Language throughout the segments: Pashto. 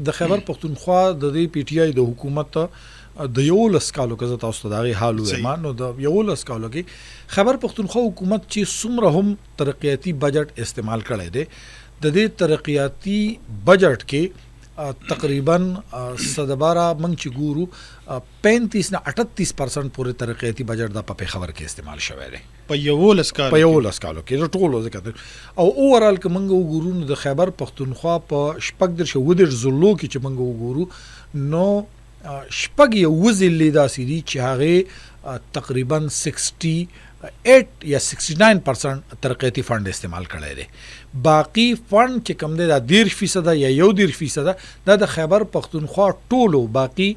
د خیبر پښتونخوا د دې پی ټی آی د حکومت د 11 کالو کې تاسو ته دغه حال وایم نو د 11 کالو کې خیبر پښتونخوا حکومت چې څومره هم ترقیاتی بجټ استعمال کړی دی د دې ترقیاتی بجټ کې تقریبا 12 منګ چې ګورو 35 نه 38% پورې ترقیاتی بجټ د په خبر کې استعمال شوی دی په 11 کالو کې ټولو ذکر او اوورال که منګ وګورو نو د خیبر پښتونخوا په شپږ در شو در زلو کې چې منګ وګورو نو شپږ یو وزلې داسې دي چې هغه تقریبا 68 یا 69% ترقیاتی فند استعمال کړی دی باقی فند چې کم دی دا 10% یا 1% دا د خیبر پښتونخوا ټولو باقی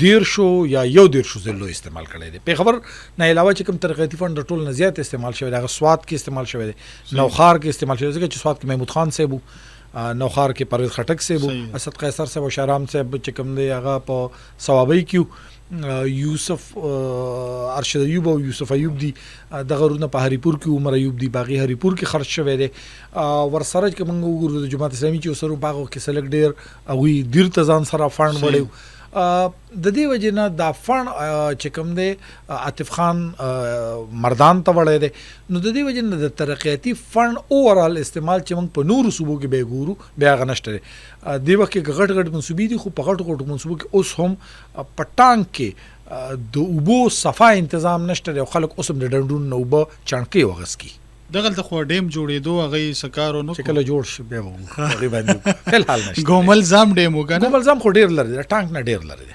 10 یا 1 زلو استعمال کړی دی په خبر نه علاوه چې کوم ترقیاتی فند ټول نه زیات استعمال شوی دی هغه سواد کې استعمال شوی دی نوخار کې استعمال شوی دی چې سواد کې محمود خان صاحب نوخار کې پرویز خټک صاحب اسد قیصر صاحب او شهرام صاحب چې کوم دی هغه په ثوابي کې یوسف ارشد ایوب او یوسف ایوب دی د غرونه په هریپور کې عمر ایوب دی باغی هریپور کې خرج شوی دی ورسره چې موږ وګورو د جماعت اسلامي چې سره باغو کې سلګ ډیر او ډیر تزان سره فند وړو د دې وجه نه دا فند چې کوم دی عاطف خان مردان ته وړی دی نو د دې وجه نه د ترقیاتی فند اوورال استعمال چې موږ په نورو صوبو کې به ګورو بیا غنشته دی وخت کې غټ غټ منسوبي دي خو په غټ منسوبو کې اوس هم پټانک کې د اوبو صفا تنظیم نشته او خلک اوس هم د ډنډون نو به چانکې وغس کی دغلته خو ډیم جوړېدو هغه سکارو نو چې کله جوړ شي بیا وګورو تقریبا فل حال نشته ګومل زام ډیم وګنه ګومل زام خو ډیر لري ټانک نه ډیر لري